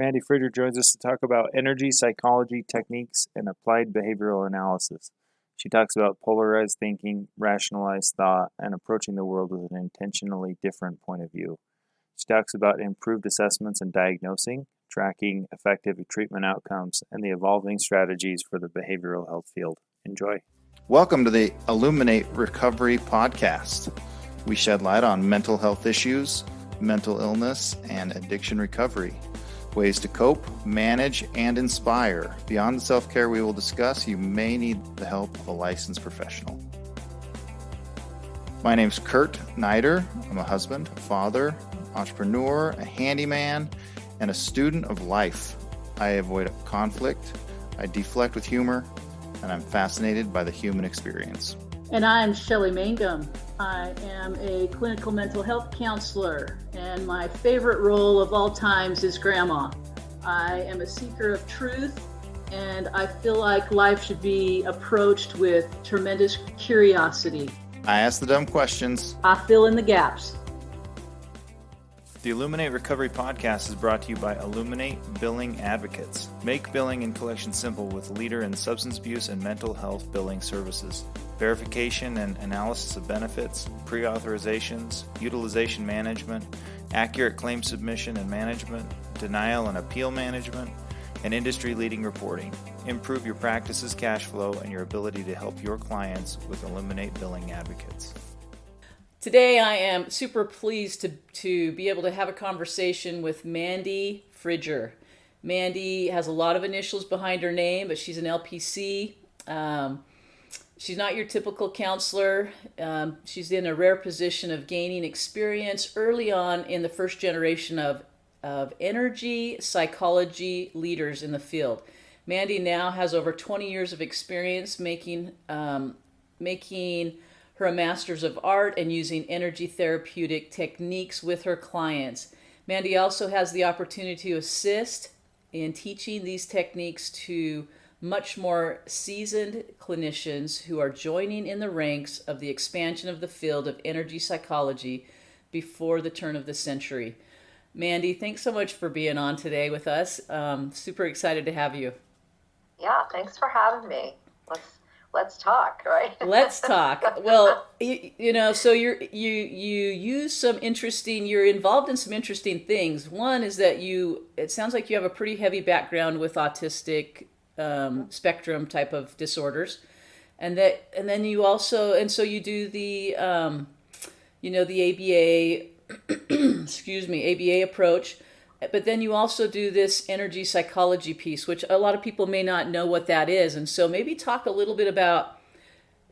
Mandi Freger joins us to talk about energy psychology techniques and applied behavioral analysis. She talks about polarized thinking, rationalized thought, and approaching the world with an intentionally different point of view. She talks about improved assessments and diagnosing, tracking effective treatment outcomes, and the evolving strategies for the behavioral health field. Enjoy. Welcome to the Illuminate Recovery Podcast. We shed light on mental health issues, mental illness, and addiction recovery. Ways to cope, manage, and inspire. Beyond the self-care we will discuss, you may need the help of a licensed professional. My name's Kurt Nider. I'm a husband, a father, entrepreneur, a handyman, and a student of life. I avoid conflict, I deflect with humor, and I'm fascinated by the human experience. And I'm Shelley Mangum. I am a clinical mental health counselor, and my favorite role of all times is grandma. I am a seeker of truth, and I feel like life should be approached with tremendous curiosity. I ask the dumb questions. I fill in the gaps. The Illuminate Recovery Podcast is brought to you by Illuminate Billing Advocates. Make billing and collection simple with leader in substance abuse and mental health billing services. Verification and analysis of benefits, pre-authorizations, utilization management, accurate claim submission and management, denial and appeal management, and industry-leading reporting. Improve your practice's cash flow and your ability to help your clients with Illuminate Billing Advocates. Today I am super pleased to be able to have a conversation with Mandi Freger. Mandi has a lot of initials behind her name, but she's an LPC. She's not your typical counselor. She's in a rare position of gaining experience early on in the first generation of energy psychology leaders in the field. Mandi now has over 20 years of experience making her a master's of art and using energy therapeutic techniques with her clients. Mandi also has the opportunity to assist in teaching these techniques to much more seasoned clinicians who are joining in the ranks of the expansion of the field of energy psychology before the turn of the century. Mandi, thanks so much for being on today with us. Super excited to have you. Yeah, thanks for having me. Let's talk, right? Let's talk. Well, so you use some interesting, you're involved in some interesting things. One is that it sounds like you have a pretty heavy background with autistic spectrum type of disorders. And then you also, and so you do the, the ABA, ABA approach. But then you also do this energy psychology piece, which a lot of people may not know what that is. And so maybe talk a little bit about,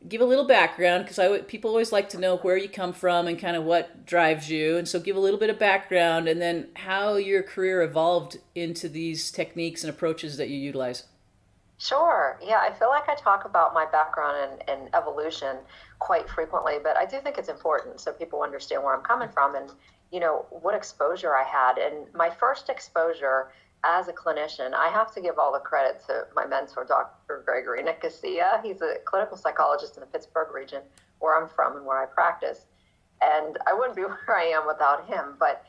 give a little background, because people always like to know where you come from and kind of what drives you. And so give a little bit of background and then how your career evolved into these techniques and approaches that you utilize. Sure. Yeah, I feel like I talk about my background and evolution quite frequently, but I do think it's important so people understand where I'm coming from and what exposure I had. And my first exposure as a clinician, I have to give all the credit to my mentor, Dr. Gregory Nicosia. He's a clinical psychologist in the Pittsburgh region where I'm from and where I practice. And I wouldn't be where I am without him. But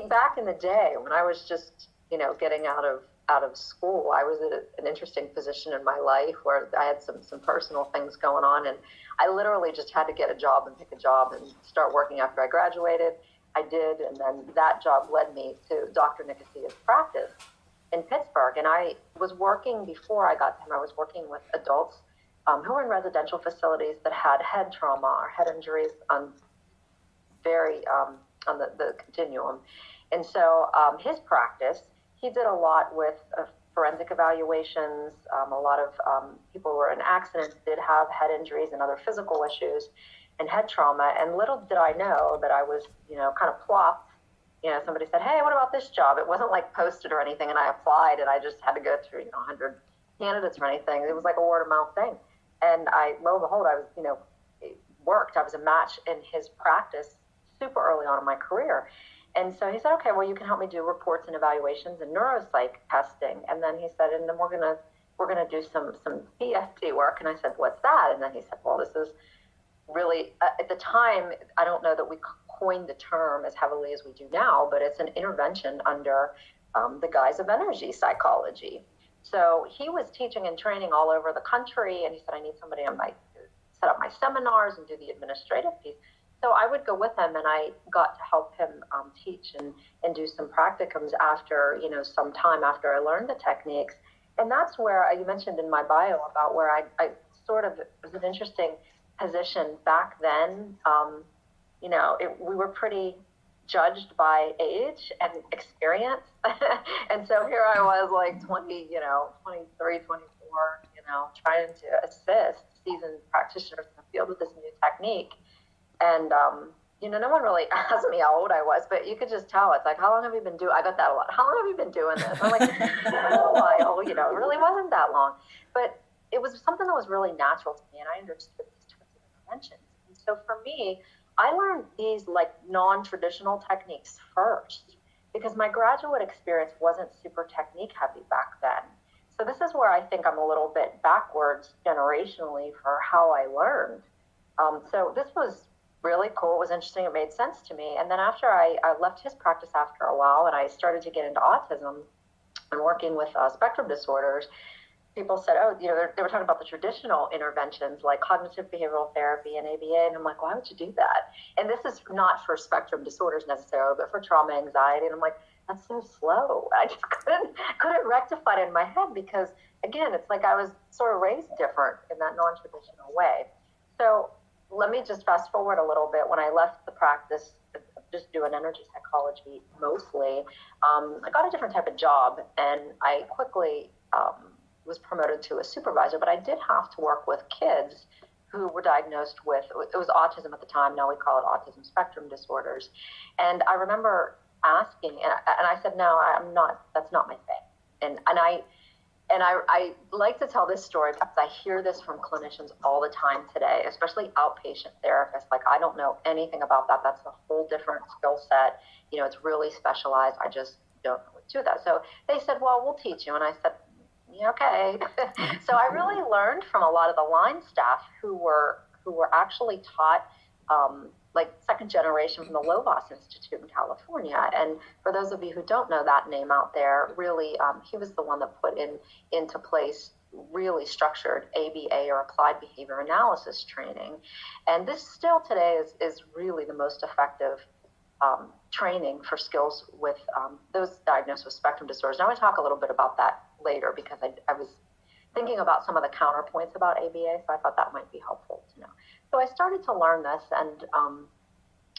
back in the day when I was just, getting out of school, I was at an interesting position in my life where I had some personal things going on. And I literally just had to get a job and pick a job and start working after I graduated. I did, and then that job led me to Dr. Nicosia's practice in Pittsburgh. And I was working, before I got to him, I was working with adults who were in residential facilities that had head trauma or head injuries on the continuum. And so his practice, he did a lot with forensic evaluations. A lot of people who were in accidents did have head injuries and other physical issues and head trauma. And little did I know that I was, kind of plopped. Somebody said, hey, what about this job? It wasn't like posted or anything. And I applied and I just had to go through, 100 candidates or anything. It was like a word of mouth thing. And lo and behold, I was, worked. I was a match in his practice super early on in my career. And so he said, okay, well, you can help me do reports and evaluations and neuropsych testing. And then he said, and then we're going to do some PFT work. And I said, what's that? And then he said, well, this is really, at the time, I don't know that we coined the term as heavily as we do now, but it's an intervention under the guise of energy psychology. So he was teaching and training all over the country, and he said, I need somebody on my set up my seminars and do the administrative piece. So I would go with him, and I got to help him teach and do some practicums after, some time after I learned the techniques. And that's where you mentioned in my bio about where I sort of, it was an interesting position back then. We were pretty judged by age and experience. And so here I was like 23, 24, trying to assist seasoned practitioners in the field with this new technique. And, no one really asked me how old I was, but you could just tell. It's like, how long have you been doing? I got that a lot. How long have you been doing this? I'm like, a while, it really wasn't that long. But it was something that was really natural to me, and I understood these types of interventions. And so for me, I learned these like non-traditional techniques first because my graduate experience wasn't super technique heavy back then. So this is where I think I'm a little bit backwards generationally for how I learned. So this was really cool. It was interesting. It made sense to me. And then after I left his practice after a while, and I started to get into autism and working with spectrum disorders, people said, they were talking about the traditional interventions like cognitive behavioral therapy and ABA. And I'm like, why would you do that? And this is not for spectrum disorders necessarily, but for trauma, anxiety. And I'm like, that's so slow. I just couldn't rectify it in my head because, again, it's like I was sort of raised different in that non-traditional way. So let me just fast forward a little bit. When I left the practice, just doing energy psychology mostly, I got a different type of job, and I quickly was promoted to a supervisor, but I did have to work with kids who were diagnosed with, it was autism at the time, now we call it autism spectrum disorders. And I remember asking, and I said, no, that's not my thing. And I like to tell this story because I hear this from clinicians all the time today, especially outpatient therapists. Like, I don't know anything about that. That's a whole different skill set. It's really specialized. I just don't know what to do with that. So they said, well, we'll teach you. And I said, yeah, okay. So I really learned from a lot of the line staff who were actually taught like second generation from the Lovaas Institute in California. And for those of you who don't know that name out there, really, he was the one that put into place really structured ABA or applied behavior analysis training. And this still today is really the most effective training for skills with those diagnosed with spectrum disorders. Now I talk a little bit about that later because I was thinking about some of the counterpoints about ABA, so I thought that might be helpful to know. So I started to learn this, and I'm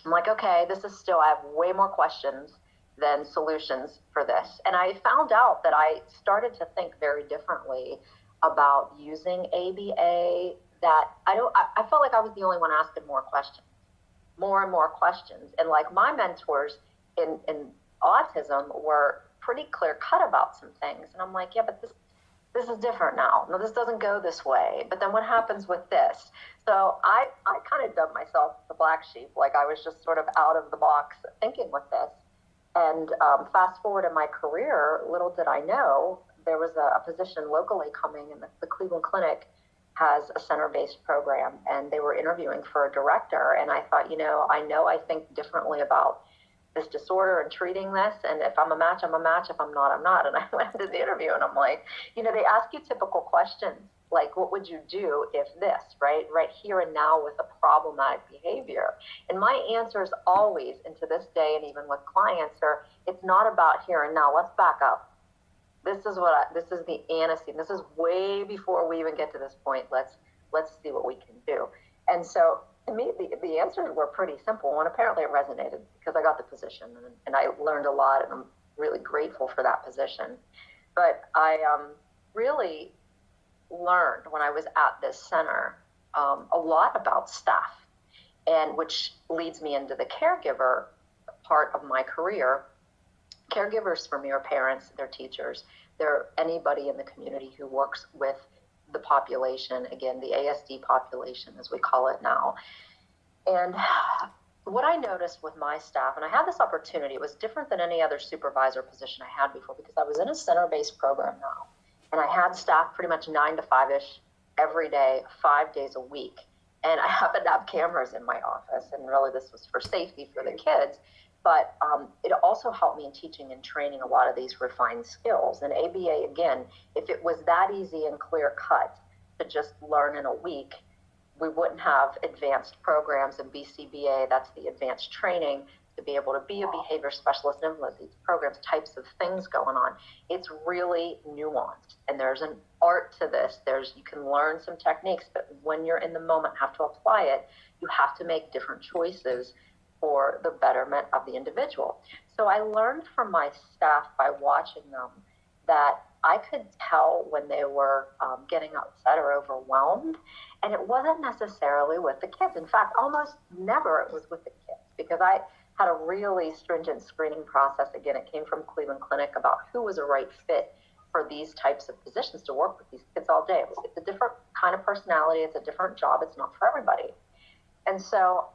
like, okay, this is still, I have way more questions than solutions for this. And I found out that I started to think very differently about using ABA, that I felt like I was the only one asking more and more questions. And like my mentors in autism were pretty clear cut about some things. And I'm like, yeah, but this is different now. No, this doesn't go this way. But then what happens with this? So I kind of dubbed myself the black sheep. Like I was just sort of out of the box thinking with this. And fast forward in my career, little did I know, there was a position locally coming, and the Cleveland Clinic has a center-based program, and they were interviewing for a director. And I thought, I think differently about this disorder and treating this. And if I'm a match, I'm a match. If I'm not, I'm not. And I went into the interview and I'm like, they ask you typical questions like, what would you do if this, right here and now with a problematic behavior? And my answer is always, and to this day, and even with clients, it's not about here and now. Let's back up. This is the antecedent. This is way before we even get to this point. Let's see what we can do. And so to me, the answers were pretty simple, and apparently it resonated because I got the position, and I learned a lot, and I'm really grateful for that position. But I really learned when I was at this center a lot about staff, and which leads me into the caregiver part of my career. Caregivers for me are parents, they're teachers, they're anybody in the community who works with the population, again, the ASD population, as we call it now. And what I noticed with my staff, and I had this opportunity, it was different than any other supervisor position I had before because I was in a center-based program now. And I had staff pretty much 9 to 5-ish every day, 5 days a week. And I happened to have cameras in my office. And really this was for safety for the kids. But it also helped me in teaching and training a lot of these refined skills. And ABA, again, if it was that easy and clear cut to just learn in a week, we wouldn't have advanced programs in BCBA, that's the advanced training, to be able to be a behavior specialist and implement these programs, types of things going on. It's really nuanced, and there's an art to this. You can learn some techniques, but when you're in the moment, have to apply it, you have to make different choices for the betterment of the individual. So I learned from my staff by watching them that I could tell when they were getting upset or overwhelmed, and it wasn't necessarily with the kids. In fact, almost never it was with the kids, because I had a really stringent screening process. Again, it came from Cleveland Clinic about who was a right fit for these types of positions to work with these kids all day. It's a different kind of personality. It's a different job. It's not for everybody. And so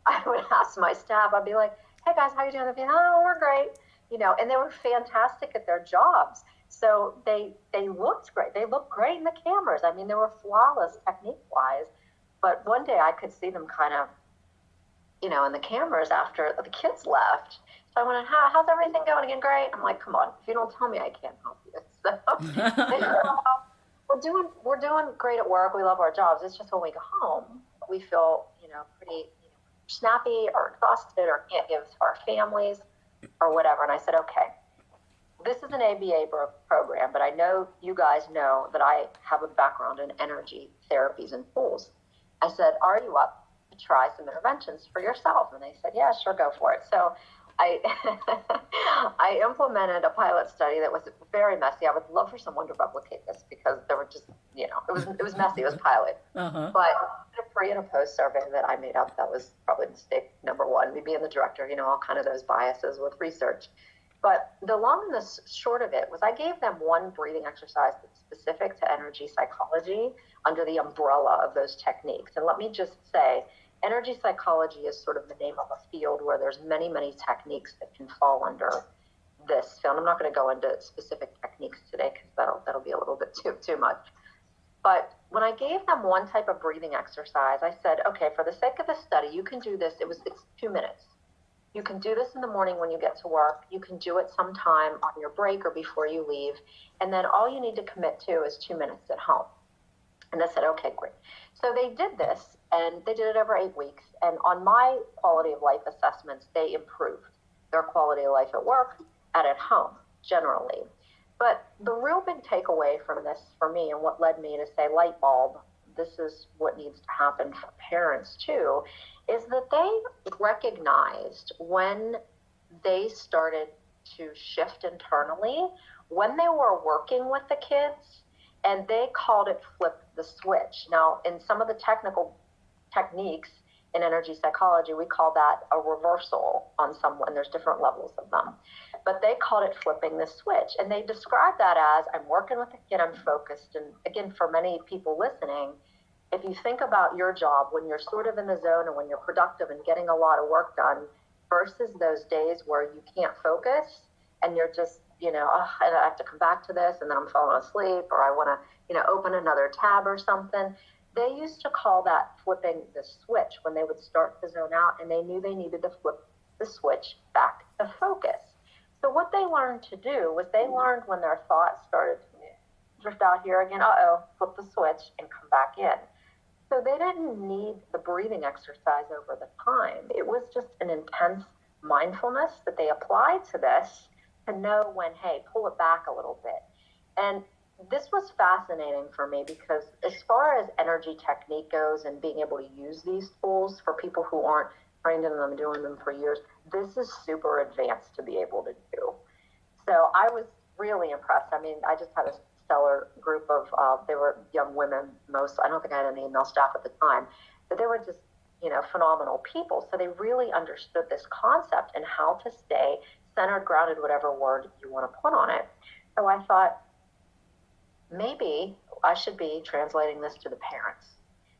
I would ask my staff, I'd be like, hey guys, how you doing? They'd be, oh, we're great. And they were fantastic at their jobs. So they looked great. They looked great in the cameras. I mean, they were flawless technique-wise. But one day I could see them kind of, in the cameras after the kids left. So I went, how's everything going? Again, great. I'm like, come on, if you don't tell me, I can't help you. So they said, well, we're doing great at work. We love our jobs. It's just when we go home, we feel, pretty snappy or exhausted or can't give to our families or whatever. And I said, okay, this is an ABA program, but I know you guys know that I have a background in energy therapies and tools. I said, are you up to try some interventions for yourself? And they said, yeah, sure, go for it. So I implemented a pilot study that was very messy. I would love for someone to replicate this, because there were just, it was messy. It was pilot. Uh-huh. But a pre and a post survey that I made up, that was probably mistake number one, me being the director, all kind of those biases with research. But the long and the short of it was I gave them one breathing exercise that's specific to energy psychology under the umbrella of those techniques. And let me just say, energy psychology is sort of the name of a field where there's many, many techniques that can fall under this field. I'm not going to go into specific techniques today, because that'll be a little bit too much. But when I gave them one type of breathing exercise, I said, okay, for the sake of the study, you can do this. It's 2 minutes. You can do this in the morning when you get to work. You can do it sometime on your break or before you leave. And then all you need to commit to is 2 minutes at home. And they said, okay, great. So they did this, and they did it over 8 weeks. And on my quality of life assessments, they improved their quality of life at work and at home, generally. But the real big takeaway from this for me, and what led me to say, light bulb, this is what needs to happen for parents too, is that they recognized when they started to shift internally, when they were working with the kids, and they called it flip the switch. Now, in some of the technical techniques in energy psychology, we call that a reversal on someone. There's different levels of them. But they called it flipping the switch. And they described that as, I'm working with a kid, I'm focused. And again, for many people listening, if you think about your job when you're sort of in the zone and when you're productive and getting a lot of work done versus those days where you can't focus and you're just, I have to come back to this and then I'm falling asleep, or I want to, open another tab or something. They used to call that flipping the switch when they would start to zone out, and they knew they needed to flip the switch back to focus. So what they learned to do was they learned when their thoughts started to drift out here again, flip the switch and come back in. So they didn't need the breathing exercise over the time. It was just an intense mindfulness that they applied to this to know when, hey, pull it back a little bit. And this was fascinating for me, because as far as energy technique goes and being able to use these tools for people who aren't trained in them, doing them for years, this is super advanced to be able to do. So I was really impressed. I mean, I just had a stellar group of, they were young women, I don't think I had any male staff at the time, but they were just, phenomenal people. So they really understood this concept and how to stay centered, grounded, whatever word you want to put on it. So I thought, maybe I should be translating this to the parents,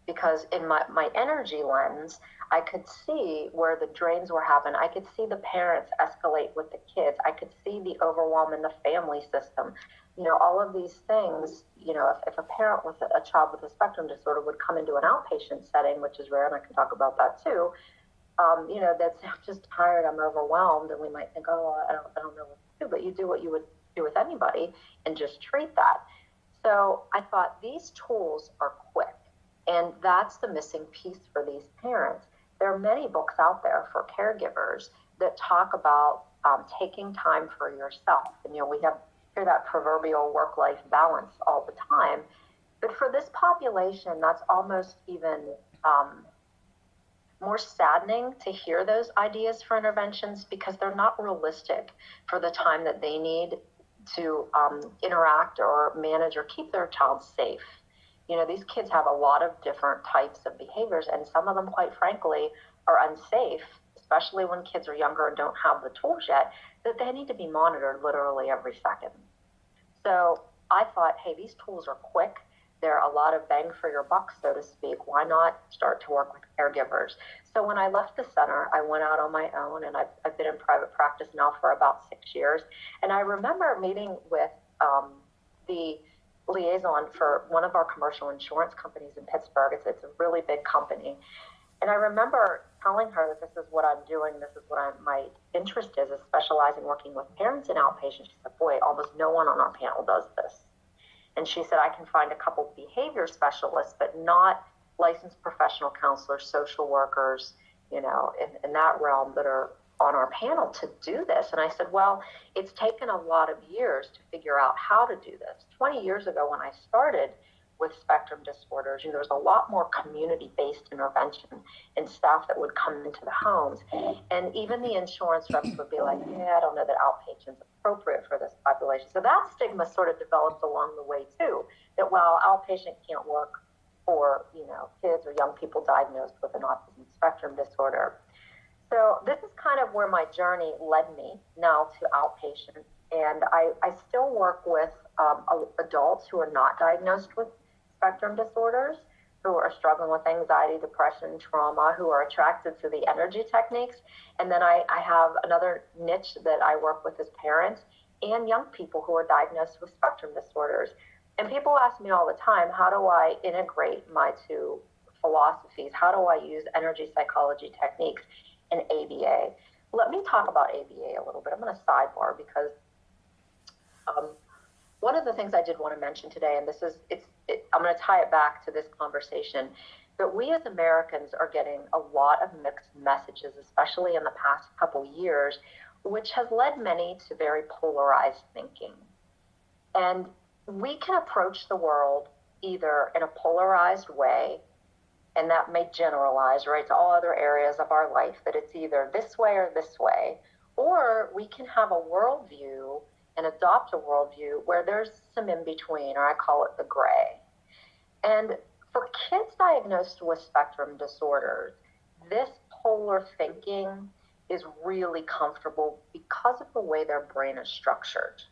because in my energy lens, I could see where the drains were happening. I could see the parents escalate with the kids. I could see the overwhelm in the family system. All of these things, if a parent with a child with a spectrum disorder would come into an outpatient setting, which is rare, and I can talk about that too, That's I'm just tired, I'm overwhelmed, and we might think, oh, I don't know what to do, but you do what you would do with anybody and just treat that. So I thought these tools are quick, and that's the missing piece for these parents. There are many books out there for caregivers that talk about taking time for yourself, and we hear that proverbial work-life balance all the time. But for this population, that's almost even more saddening to hear those ideas for interventions because they're not realistic for the time that they need to interact or manage or keep their child safe. These kids have a lot of different types of behaviors, and some of them, quite frankly, are unsafe, especially when kids are younger and don't have the tools yet, that they need to be monitored literally every second. So I thought, hey, these tools are quick. They're a lot of bang for your buck, so to speak. Why not start to work with caregivers? So when I left the center, I went out on my own, and I've been in private practice now for about 6 years. And I remember meeting with the liaison for one of our commercial insurance companies in Pittsburgh. It's a really big company. And I remember telling her that this is what I'm doing, this is what my interest is specializing working with parents in outpatient. She said, boy, almost no one on our panel does this. And she said, I can find a couple behavior specialists, but not licensed professional counselors, social workers, in that realm that are on our panel to do this. And I said, well, it's taken a lot of years to figure out how to do this. 20 years ago when I started with spectrum disorders, there was a lot more community-based intervention and staff that would come into the homes. And even the insurance reps would be like, yeah, I don't know that outpatient's appropriate for this population. So that stigma sort of developed along the way too, that while outpatient can't work for, kids or young people diagnosed with an autism spectrum disorder. So this is kind of where my journey led me now to outpatient. And I still work with adults who are not diagnosed with spectrum disorders, who are struggling with anxiety, depression, trauma, who are attracted to the energy techniques. And then I have another niche that I work with as parents and young people who are diagnosed with spectrum disorders. And people ask me all the time, how do I integrate my two philosophies? How do I use energy psychology techniques and ABA? Let me talk about ABA a little bit. I'm going to sidebar because one of the things I did want to mention today, and I'm going to tie it back to this conversation, that we as Americans are getting a lot of mixed messages, especially in the past couple years, which has led many to very polarized thinking. And we can approach the world either in a polarized way, and that may generalize, right, to all other areas of our life, that it's either this way or this way, or we can have a worldview and adopt a worldview where there's some in between, or I call it the gray. And for kids diagnosed with spectrum disorders, this polar thinking is really comfortable because of the way their brain is structured.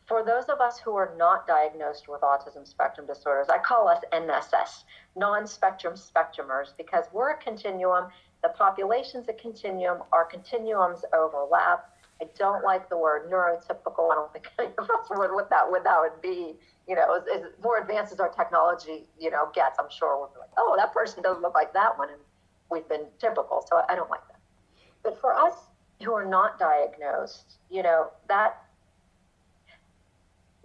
For those of us who are not diagnosed with autism spectrum disorders, I call us NSS, non-spectrum spectrumers, because we're a continuum. The population's a continuum. Our continuums overlap. I don't like the word neurotypical. I don't think any of us would what that would be. As more advanced as our technology, gets, I'm sure we'll be like, oh, that person doesn't look like that one, and we've been typical. So I don't like that. But for us who are not diagnosed, that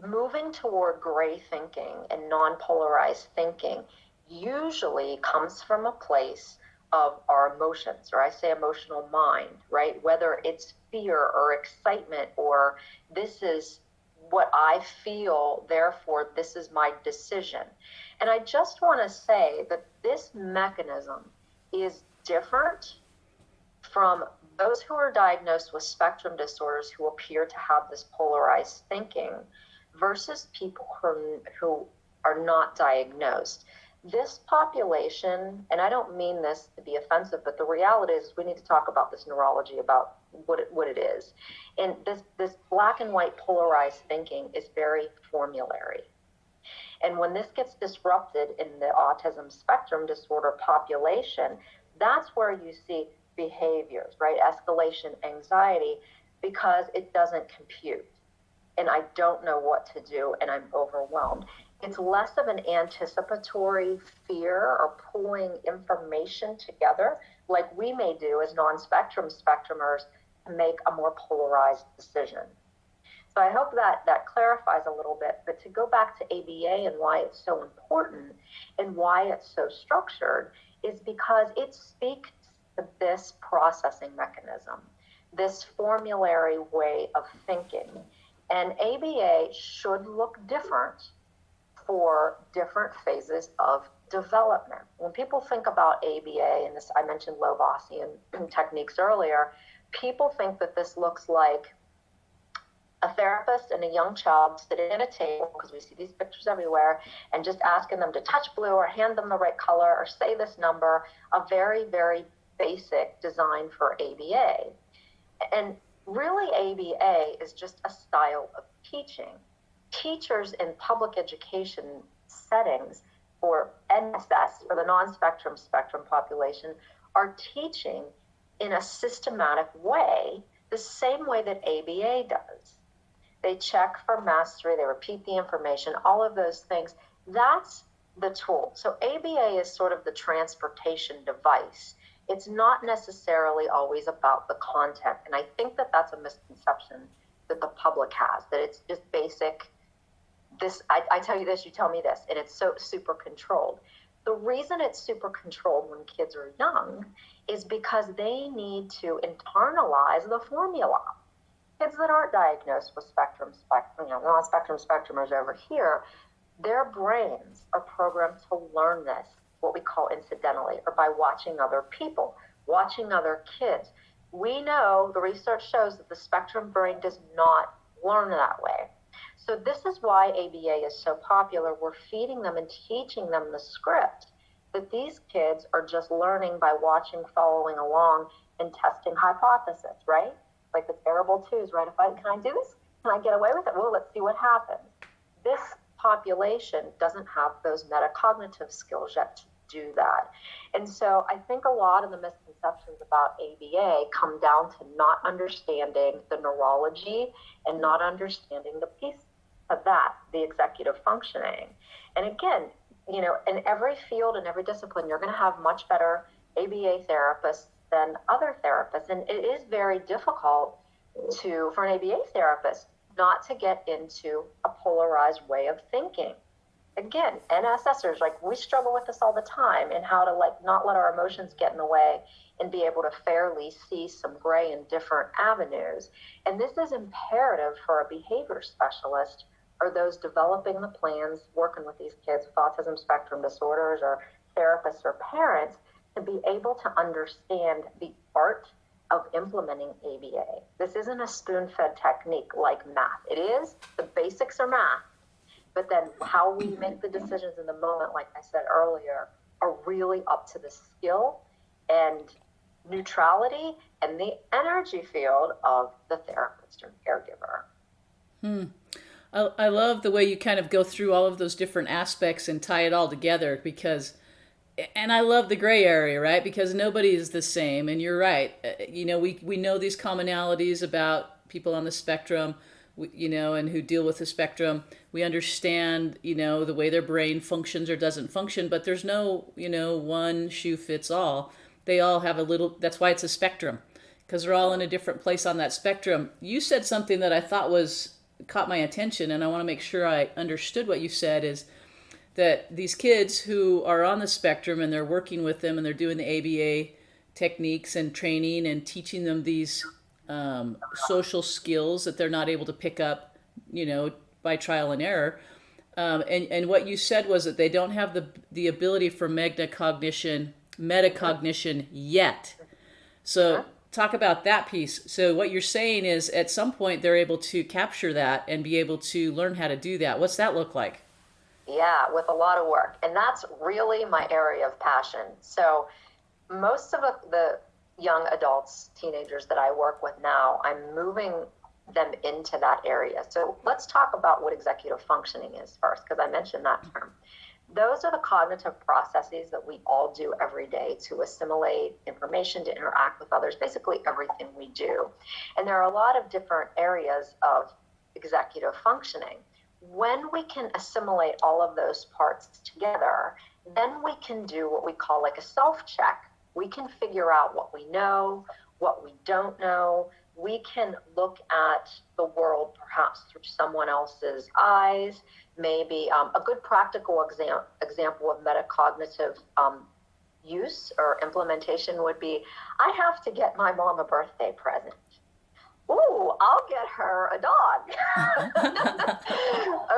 moving toward gray thinking and non-polarized thinking usually comes from a place of our emotions, or I say emotional mind, right? Whether it's fear or excitement, or this is what I feel, therefore this is my decision. And I just want to say that this mechanism is different from those who are diagnosed with spectrum disorders who appear to have this polarized thinking versus people who are not diagnosed. This population, and I don't mean this to be offensive, but the reality is we need to talk about this neurology, about what it is. And this black and white polarized thinking is very formulary. And when this gets disrupted in the autism spectrum disorder population, that's where you see behaviors, right? Escalation, anxiety, because it doesn't compute. And I don't know what to do, and I'm overwhelmed. It's less of an anticipatory fear or pulling information together like we may do as non-spectrum spectrumers to make a more polarized decision. So I hope that that clarifies a little bit. But to go back to ABA and why it's so important and why it's so structured is because it speaks to this processing mechanism, this formulary way of thinking. And ABA should look different for different phases of development. When people think about ABA, and this, I mentioned Lovassian techniques earlier, people think that this looks like a therapist and a young child sitting at a table, because we see these pictures everywhere, and just asking them to touch blue or hand them the right color or say this number, a very, very basic design for ABA. And really, ABA is just a style of teaching. Teachers in public education settings for NSS, for the non-spectrum spectrum population, are teaching in a systematic way, the same way that ABA does. They check for mastery, they repeat the information, all of those things. That's the tool. So ABA is sort of the transportation device. It's not necessarily always about the content. And I think that that's a misconception that the public has, that it's just basic. This, I tell you this, you tell me this, and it's so super controlled. The reason it's super controlled when kids are young is because they need to internalize the formula. Kids that aren't diagnosed with non-spectrum spectrumers over here, their brains are programmed to learn this, what we call incidentally, or by watching other people, watching other kids. We know, the research shows that the spectrum brain does not learn that way. So this is why ABA is so popular. We're feeding them and teaching them the script that these kids are just learning by watching, following along, and testing hypothesis, right? Like the terrible twos, right? Can I do this? Can I get away with it? Well, let's see what happens. This population doesn't have those metacognitive skills yet to do that. And so I think a lot of the misconceptions about ABA come down to not understanding the neurology and not understanding the piece of that, the executive functioning. And again, in every field and every discipline, you're going to have much better ABA therapists than other therapists. And it is very difficult for an ABA therapist not to get into a polarized way of thinking. Again, NSSers, we struggle with this all the time, and how to not let our emotions get in the way and be able to fairly see some gray in different avenues. And this is imperative for a behavior specialist or those developing the plans, working with these kids with autism spectrum disorders, or therapists or parents, to be able to understand the art of implementing ABA. This isn't a spoon-fed technique like math. It is, the basics are math, but then how we make the decisions in the moment, like I said earlier, are really up to the skill and neutrality and the energy field of the therapist or caregiver. I love the way you kind of go through all of those different aspects and tie it all together, and I love the gray area, right? Because nobody is the same. And you're right. We know these commonalities about people on the spectrum, and who deal with the spectrum. We understand, the way their brain functions or doesn't function, but there's no, one shoe fits all. They all have that's why it's a spectrum, because they're all in a different place on that spectrum. You said something that I thought caught my attention, and I want to make sure I understood what you said, is that these kids who are on the spectrum and they're working with them and they're doing the ABA techniques and training and teaching them these social skills that they're not able to pick up, by trial and error. And what you said was that they don't have the ability for metacognition yet. So talk about that piece. So what you're saying is at some point they're able to capture that and be able to learn how to do that. What's that look like? Yeah, with a lot of work. And that's really my area of passion. So most of the young adults, teenagers that I work with now, I'm moving them into that area. So let's talk about what executive functioning is first, because I mentioned that term. Those are the cognitive processes that we all do every day to assimilate information, to interact with others, basically everything we do. And there are a lot of different areas of executive functioning. When we can assimilate all of those parts together, then we can do what we call a self-check We can figure out what we know, what we don't know. We can look at the world perhaps through someone else's eyes. Maybe a good practical example of metacognitive use or implementation would be, I have to get my mom a birthday present. Ooh, I'll get her a dog.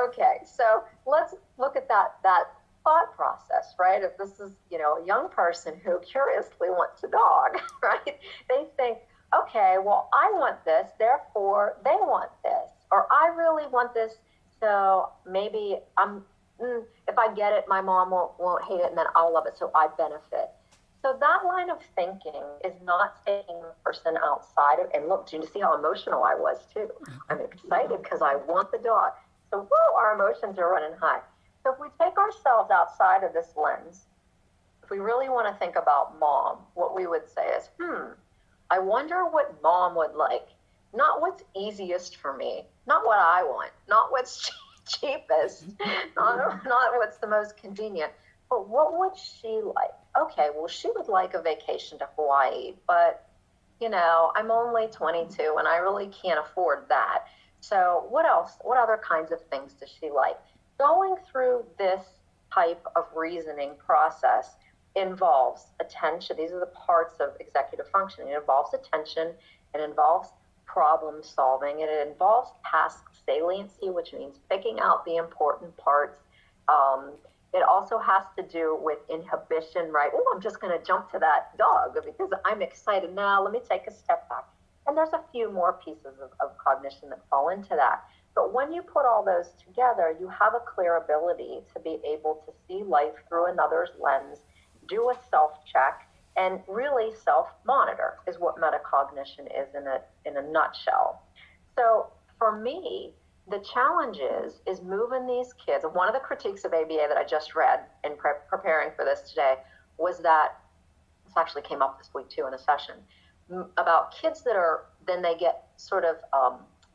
Okay, so let's look at that thought process, right? If this is, a young person who curiously wants a dog, right? They think, okay, well, I want this, therefore they want this, or I really want this, so maybe if I get it, my mom won't hate it, and then I'll love it, so I benefit. So that line of thinking is not taking the person outside of, and look, do you see how emotional I was too? I'm excited because I want the dog. So whoa, our emotions are running high. So if we take ourselves outside of this lens, if we really want to think about mom, what we would say is, I wonder what mom would like. Not what's easiest for me, not what I want, not what's cheapest, not what's the most convenient, but what would she like? Okay, well, she would like a vacation to Hawaii, but, I'm only 22 and I really can't afford that. So what else? What other kinds of things does she like? Going through this type of reasoning process involves attention. These are the parts of executive functioning. It involves attention. It involves problem solving. It involves task saliency, which means picking out the important parts. It also has to do with inhibition, right? Oh, I'm just going to jump to that dog because I'm excited. Now, let me take a step back. And there's a few more pieces of cognition that fall into that. But when you put all those together, you have a clear ability to be able to see life through another's lens, do a self-check, and really self-monitor is what metacognition is in a nutshell. So for me, the challenge is moving these kids. And one of the critiques of ABA that I just read in preparing for this today was that, this actually came up this week too in a session, about kids that then they get sort of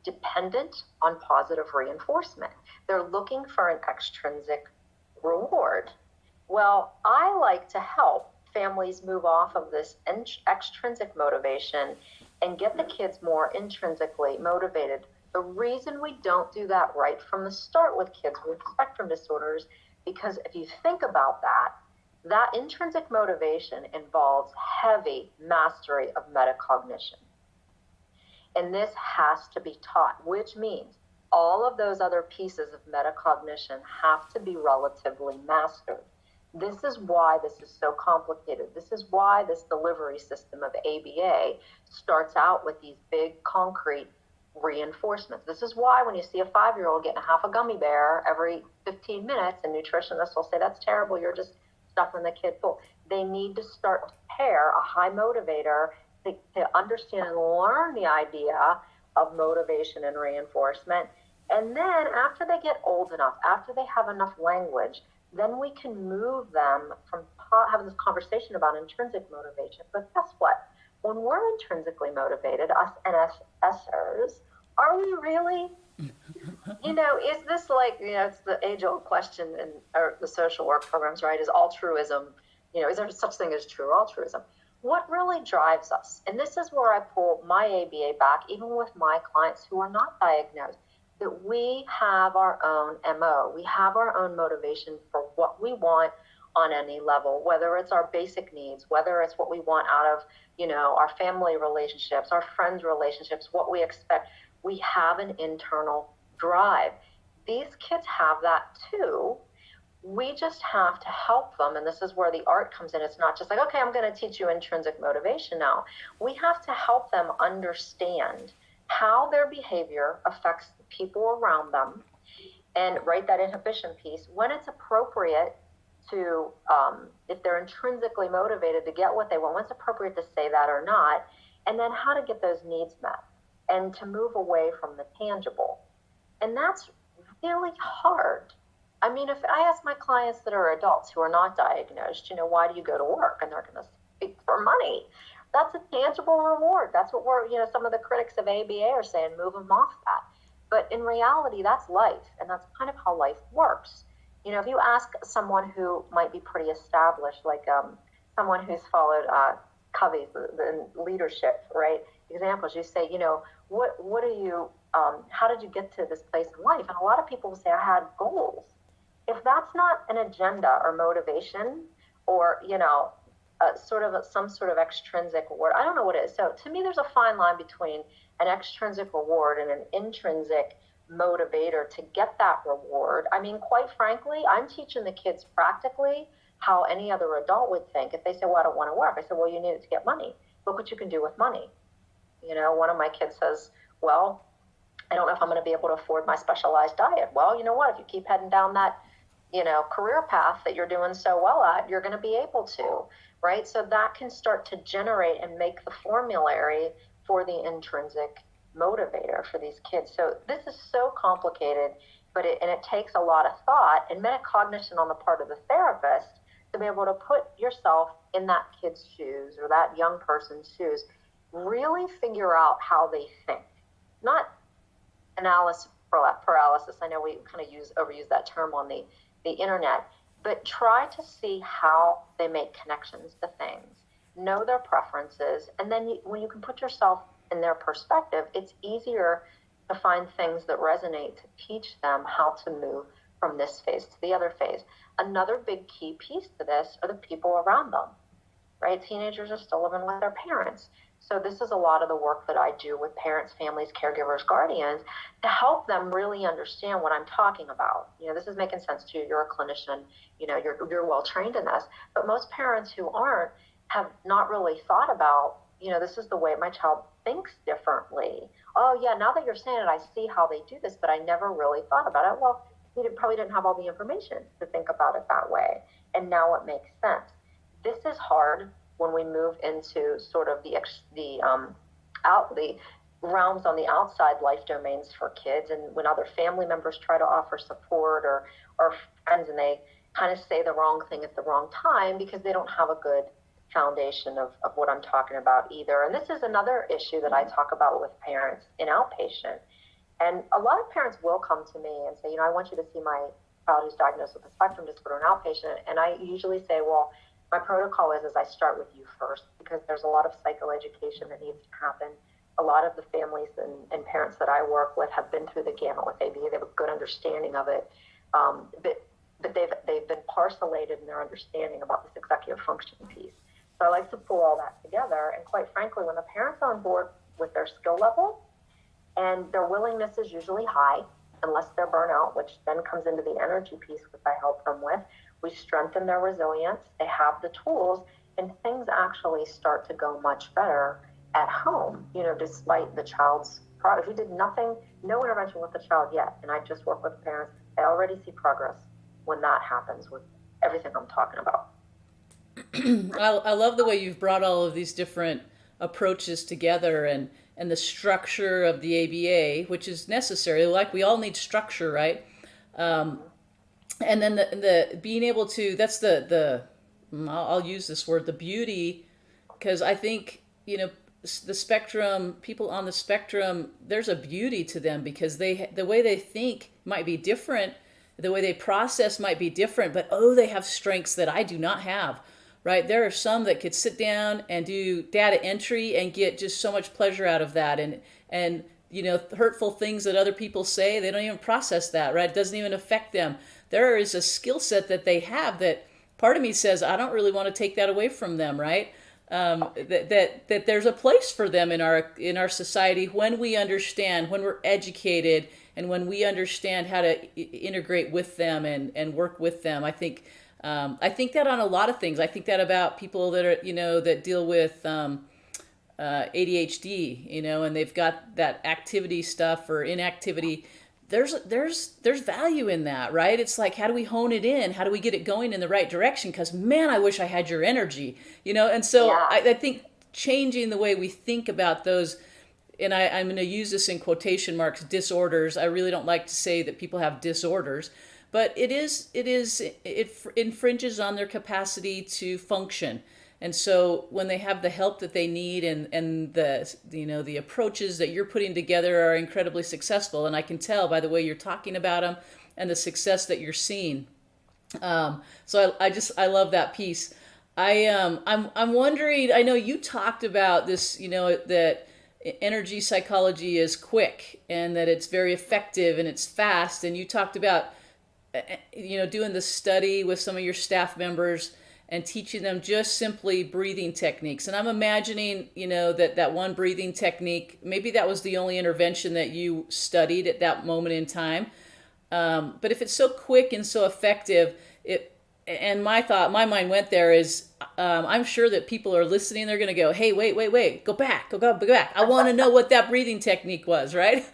dependent on positive reinforcement. They're looking for an extrinsic reward. Well, I like to help families move off of this extrinsic motivation and get the kids more intrinsically motivated. The reason we don't do that right from the start with kids with spectrum disorders, because if you think about that intrinsic motivation involves heavy mastery of metacognition. And this has to be taught, which means all of those other pieces of metacognition have to be relatively mastered. This is why this is so complicated. This is why this delivery system of ABA starts out with these big concrete reinforcements. This is why when you see a 5-year-old getting a half a gummy bear every 15 minutes, and nutritionists will say, that's terrible, you're just stuffing the kid full. They need to start to pair a high motivator to understand and learn the idea of motivation and reinforcement. And then after they get old enough, after they have enough language, then we can move them from having this conversation about intrinsic motivation. But guess what? When we're intrinsically motivated, us NSSers, are we really? Is this like, it's the age-old question in the social work programs, right? Is altruism, is there such thing as true altruism? What really drives us? And this is where I pull my ABA back, even with my clients who are not diagnosed, that we have our own MO. We have our own motivation for what we want on any level, whether it's our basic needs, whether it's what we want out of, our family relationships, our friends' relationships, what we expect. We have an internal drive. These kids have that too. We just have to help them, and this is where the art comes in. It's not just like, okay, I'm going to teach you intrinsic motivation now. We have to help them understand how their behavior affects the people around them, and write that inhibition piece when it's appropriate to, if they're intrinsically motivated to get what they want, when it's appropriate to say that or not, and then how to get those needs met and to move away from the tangible. And that's really hard. I mean, if I ask my clients that are adults who are not diagnosed, why do you go to work? And they're going to speak for money. That's a tangible reward. That's what some of the critics of ABA are saying, move them off that. But in reality, that's life. And that's kind of how life works. If you ask someone who might be pretty established, like someone who's followed Covey's the leadership, right? Examples. You say, what are you? How did you get to this place in life? And a lot of people will say, I had goals. If that's not an agenda or motivation, or some sort of extrinsic reward, I don't know what it is. So to me, there's a fine line between an extrinsic reward and an intrinsic motivator to get that reward. I mean, quite frankly, I'm teaching the kids practically how any other adult would think. If they say, well, I don't want to work, I said, well, you need it to get money. Look what you can do with money. One of my kids says, well, I don't know if I'm going to be able to afford my specialized diet. Well, you know what? If you keep heading down that, career path that you're doing so well at, you're going to be able to, right? So that can start to generate and make the formulary for the intrinsic motivator for these kids. So this is so complicated, but it takes a lot of thought and metacognition on the part of the therapist to be able to put yourself in that kid's shoes or that young person's shoes, really figure out how they think, not analysis paralysis. I know we kind of overuse that term on the internet, but try to see how they make connections to things, know their preferences, and then when you can put yourself in their perspective, it's easier to find things that resonate to teach them how to move from this phase to the other phase. Another big key piece to this are the people around them, right? Teenagers are still living with their parents. So this is a lot of the work that I do with parents, families, caregivers, guardians, to help them really understand what I'm talking about. This is making sense to you. You're a clinician, you're well trained in this. But most parents who aren't have not really thought about, this is the way my child thinks differently. Oh yeah, now that you're saying it, I see how they do this, but I never really thought about it. Well, you probably didn't have all the information to think about it that way. And now it makes sense. This is hard when we move into sort of the realms on the outside life domains for kids, and when other family members try to offer support or friends, and they kind of say the wrong thing at the wrong time because they don't have a good foundation of what I'm talking about either. And this is another issue that I talk about with parents in outpatient. And a lot of parents will come to me and say, I want you to see my child who's diagnosed with a spectrum disorder in outpatient. And I usually say, well, my protocol is I start with you first, because there's a lot of psychoeducation that needs to happen. A lot of the families and parents that I work with have been through the gamut with ABA. They have a good understanding of it. But they've been parcellated in their understanding about this executive functioning piece. So I like to pull all that together. And quite frankly, when the parents are on board with their skill level, and their willingness is usually high, unless they're burnout, which then comes into the energy piece, which I help them with. We strengthen their resilience. They have the tools, and things actually start to go much better at home, despite the child's progress. We did nothing, no intervention with the child yet, and I just work with parents. I already see progress when that happens with everything I'm talking about. I love the way you've brought all of these different approaches together, and the structure of the ABA, which is necessary. Like, we all need structure, right? And then the being able to, that's the I'll use this word, the beauty, because I think, the spectrum, people on the spectrum, there's a beauty to them, because the way they think might be different, the way they process might be different, but they have strengths that I do not have, right? There are some that could sit down and do data entry and get just so much pleasure out of that, and hurtful things that other people say, they don't even process that, right? It doesn't even affect them. There is a skill set that they have that part of me says, I don't really want to take that away from them, right? That there's a place for them in our society when we understand, when we're educated, and when we understand how to integrate with them and work with them. I think that on a lot of things. I think that about people that are that deal with ADHD, and they've got that activity stuff or inactivity. There's value in that, right? It's like, how do we hone it in? How do we get it going in the right direction? Because, man, I wish I had your energy, And so yeah. I think changing the way we think about those, and I'm going to use this in quotation marks, disorders. I really don't like to say that people have disorders, but it infringes on their capacity to function. And so when they have the help that they need, and the approaches that you're putting together are incredibly successful, and I can tell by the way you're talking about them and the success that you're seeing. So I love that piece. I'm wondering. I know you talked about this. That energy psychology is quick and that it's very effective and it's fast. And you talked about doing the study with some of your staff members and teaching them just simply breathing techniques. And I'm imagining, that one breathing technique, maybe that was the only intervention that you studied at that moment in time. But if it's so quick and so effective, and my mind went there is, I'm sure that people are listening. They're going to go, hey, wait, go back, go back. I want to know what that breathing technique was, right?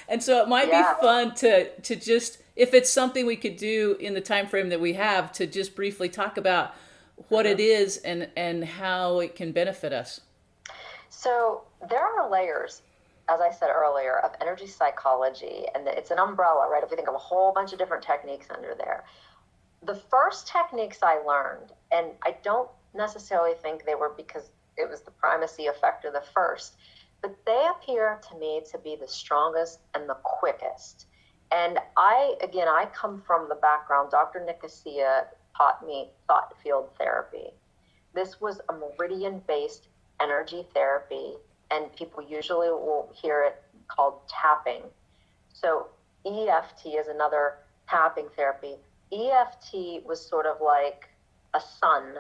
And so it might be fun to just, if it's something we could do in the time frame that we have, to just briefly talk about what it is and how it can benefit us. So there are layers, as I said earlier, of energy psychology, and it's an umbrella, right? If we think of a whole bunch of different techniques under there. The first techniques I learned, and I don't necessarily think they were because it was the primacy effect of the first, but they appear to me to be the strongest and the quickest. And I come from the background. Dr. Nicosia taught me thought field therapy. This was a meridian-based energy therapy, and people usually will hear it called tapping. So EFT is another tapping therapy. EFT was sort of like a son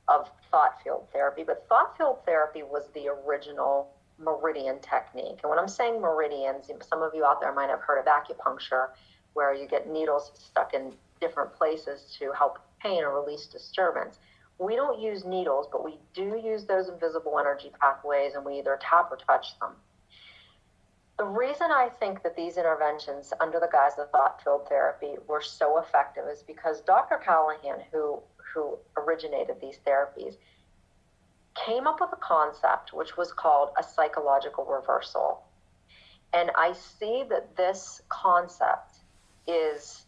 of thought field therapy, but thought field therapy was the original meridian technique. And when I'm saying meridians, some of you out there might have heard of acupuncture, where you get needles stuck in different places to help pain or release disturbance. We don't use needles, but we do use those invisible energy pathways, and we either tap or touch them. The reason I think that these interventions under the guise of thought field therapy were so effective is because Dr. Callahan, who originated these therapies, came up with a concept which was called a psychological reversal. And I see that this concept is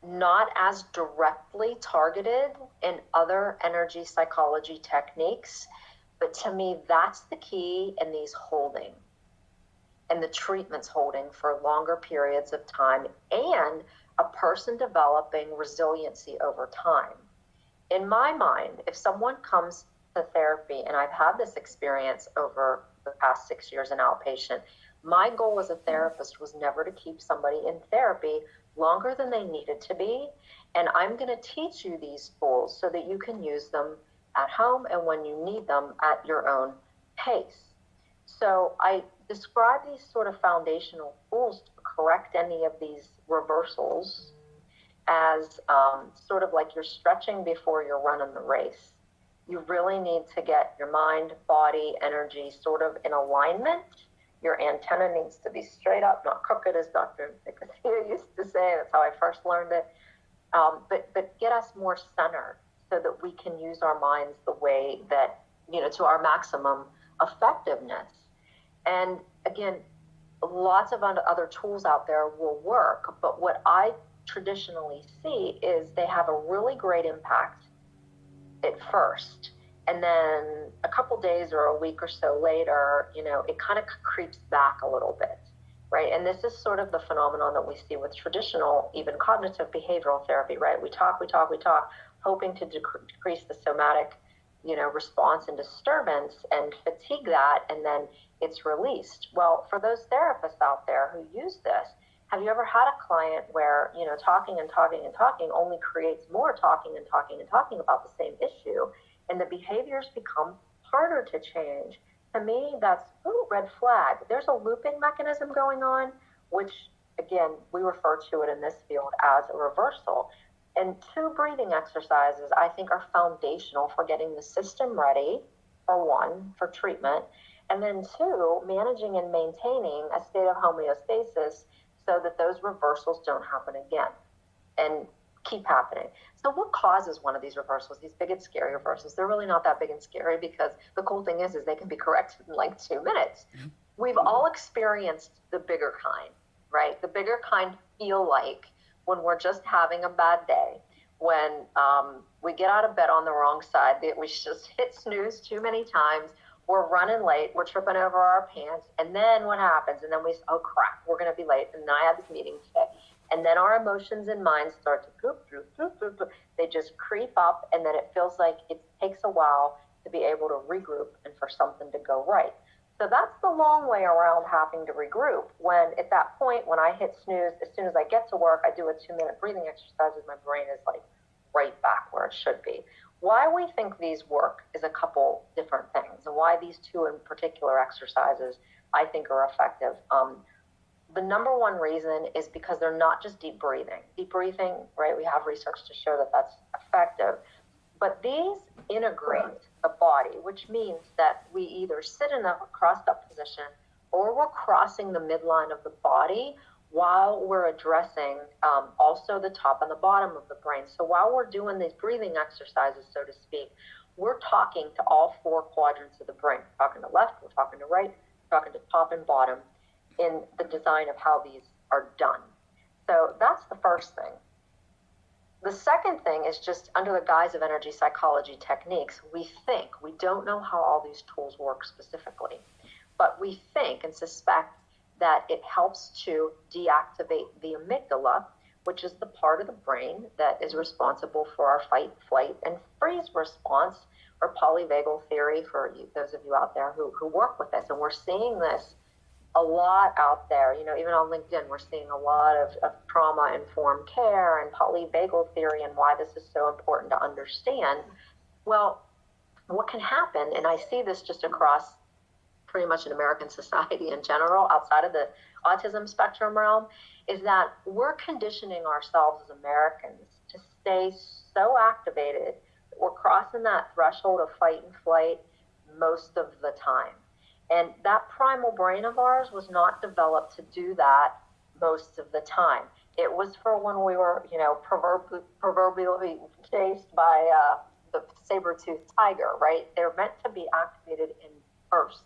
not as directly targeted in other energy psychology techniques, but to me, that's the key in these holding and the treatments holding for longer periods of time, and a person developing resiliency over time. In my mind, if someone comes to therapy, and I've had this experience over the past 6 years in outpatient, my goal as a therapist was never to keep somebody in therapy longer than they needed to be. And I'm going to teach you these tools so that you can use them at home and when you need them at your own pace. So I describe these sort of foundational tools to correct any of these reversals as sort of like you're stretching before you're running the race. You really need to get your mind, body, energy sort of in alignment. Your antenna needs to be straight up, not crooked, as Dr. Nicosia used to say. That's how I first learned it. But get us more centered so that we can use our minds the way that, to our maximum effectiveness. And again, lots of other tools out there will work, but what I traditionally see is they have a really great impact at first. And then a couple days or a week or so later, it kind of creeps back a little bit, right? And this is sort of the phenomenon that we see with traditional, even cognitive behavioral therapy, right? We talk, hoping to decrease the somatic, response and disturbance and fatigue that, and then it's released. Well, for those therapists out there who use this, have you ever had a client where, talking only creates more talking about the same issue, and the behaviors become harder to change? To me, that's red flag. There's a looping mechanism going on, which, again, we refer to it in this field as a reversal. And 2 breathing exercises, I think, are foundational for getting the system ready, for one, for treatment, and then 2, managing and maintaining a state of homeostasis so that those reversals don't happen again and keep happening. So what causes one of these reversals, these big and scary reversals? They're really not that big and scary, because the cool thing is they can be corrected in like 2 minutes. We've all experienced the bigger kind, right? The bigger kind feel like when we're just having a bad day, when we get out of bed on the wrong side, we just hit snooze too many times, we're running late, we're tripping over our pants, and then what happens? And then oh crap, we're going to be late, and I have this meeting today. And then our emotions and minds start to goop. They just creep up, and then it feels like it takes a while to be able to regroup and for something to go right. So that's the long way around having to regroup. When at that point, when I hit snooze, as soon as I get to work, I do a 2-minute breathing exercises. My brain is like right back where it should be. Why we think these work is a couple different things, and why these two in particular exercises I think are effective. The number one reason is because they're not just deep breathing. Deep breathing, right? We have research to show that that's effective. But these integrate the body, which means that we either sit in a crossed up position or we're crossing the midline of the body while we're addressing also the top and the bottom of the brain. So while we're doing these breathing exercises, so to speak, we're talking to all 4 quadrants of the brain. We're talking to left, we're talking to right, we're talking to top and bottom in the design of how these are done. So that's the first thing. The second thing is just under the guise of energy psychology techniques, we don't know how all these tools work specifically, but we think and suspect that it helps to deactivate the amygdala, which is the part of the brain that is responsible for our fight, flight, and freeze response, or polyvagal theory for those of you out there who work with this. And we're seeing this a lot out there, even on LinkedIn, we're seeing a lot of trauma-informed care and polyvagal theory and why this is so important to understand. Well, what can happen, and I see this just across pretty much in American society in general, outside of the autism spectrum realm, is that we're conditioning ourselves as Americans to stay so activated that we're crossing that threshold of fight and flight most of the time. And that primal brain of ours was not developed to do that most of the time. It was for when we were, proverbially chased by the saber-toothed tiger, right? They're meant to be activated in bursts.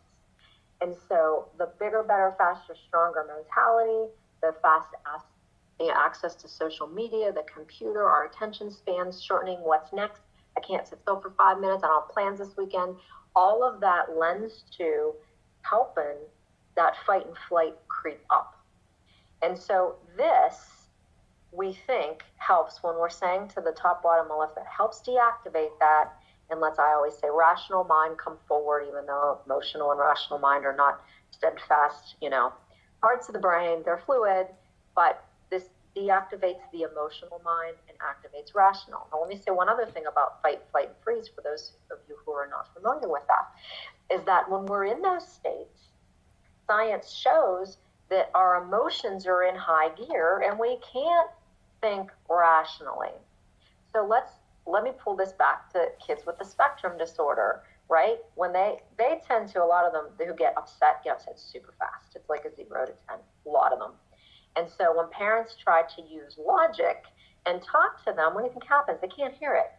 And so the bigger, better, faster, stronger mentality, the fast access to social media, the computer, our attention spans shortening, what's next? I can't sit still for 5 minutes. I don't have plans this weekend. All of that lends to helping that fight and flight creep up. And so this, we think, helps when we're saying to the top, bottom, and left, that helps deactivate that and lets, I always say, rational mind come forward, even though emotional and rational mind are not steadfast, parts of the brain, they're fluid, but this deactivates the emotional mind and activates rational. Now, let me say one other thing about fight, flight, and freeze for those of you who are not familiar with that, is that when we're in those states, science shows that our emotions are in high gear and we can't think rationally. So let me pull this back to kids with the spectrum disorder, right? When they tend to, a lot of them who get upset super fast. It's like a 0 to 10, a lot of them. And so when parents try to use logic and talk to them, what do you think happens? They can't hear it.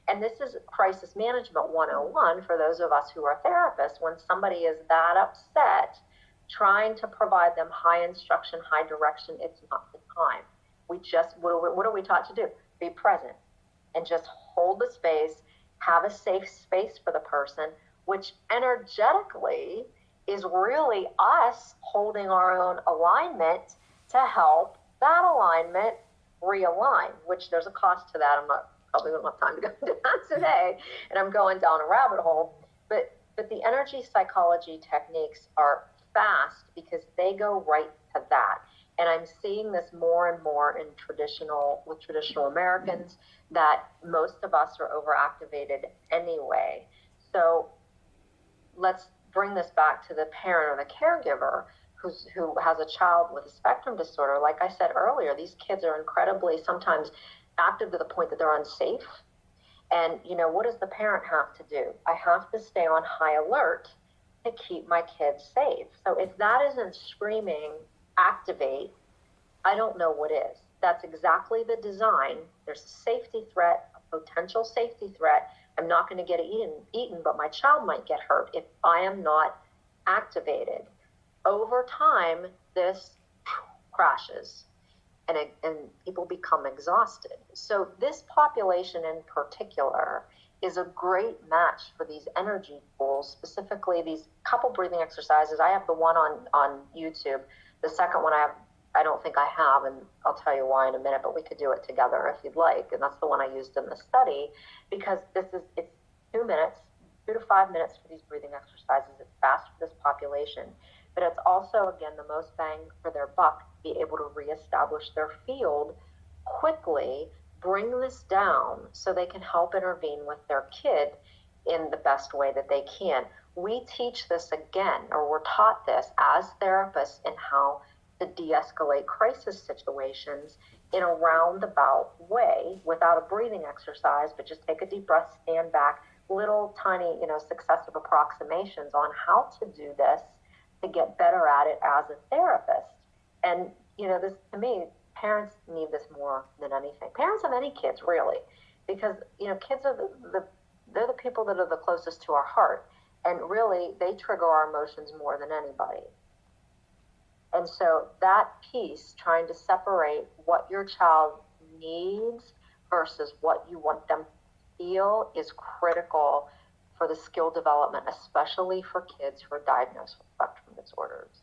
And this is crisis management 101 for those of us who are therapists. When somebody is that upset, trying to provide them high instruction, high direction, it's not the time. We just, what are we taught to do? Be present and just hold the space, have a safe space for the person, which energetically is really us holding our own alignment to help that alignment realign, which there's a cost to that. Probably don't have time to go into that today, and I'm going down a rabbit hole. But the energy psychology techniques are fast because they go right to that. And I'm seeing this more and more with traditional Americans, that most of us are overactivated anyway. So let's bring this back to the parent or the caregiver who has a child with a spectrum disorder. Like I said earlier, these kids are incredibly sometimes active to the point that they're unsafe. And, what does the parent have to do? I have to stay on high alert to keep my kids safe. So if that isn't screaming, activate, I don't know what is. That's exactly the design. There's a safety threat, a potential safety threat. I'm not going to get eaten, but my child might get hurt if I am not activated. Over time, this crashes. And people become exhausted. So this population in particular is a great match for these energy tools, specifically these couple breathing exercises. I have the one on YouTube. The second one I have I don't think I have, and I'll tell you why in a minute, but we could do it together if you'd like. And that's the one I used in the study, because it's 2 minutes, 2 to 5 minutes for these breathing exercises. It's fast for this population, but it's also, again, the most bang for their buck, be able to reestablish their field quickly, bring this down so they can help intervene with their kid in the best way that they can. We teach this again, or we're taught this as therapists, in how to de-escalate crisis situations in a roundabout way without a breathing exercise, but just take a deep breath, stand back, little tiny, successive approximations on how to do this to get better at it as a therapist. And, this, to me, parents need this more than anything. Parents of any kids, really, because, kids are they're the people that are the closest to our heart. And really, they trigger our emotions more than anybody. And so that piece, trying to separate what your child needs versus what you want them to feel, is critical for the skill development, especially for kids who are diagnosed with spectrum disorders.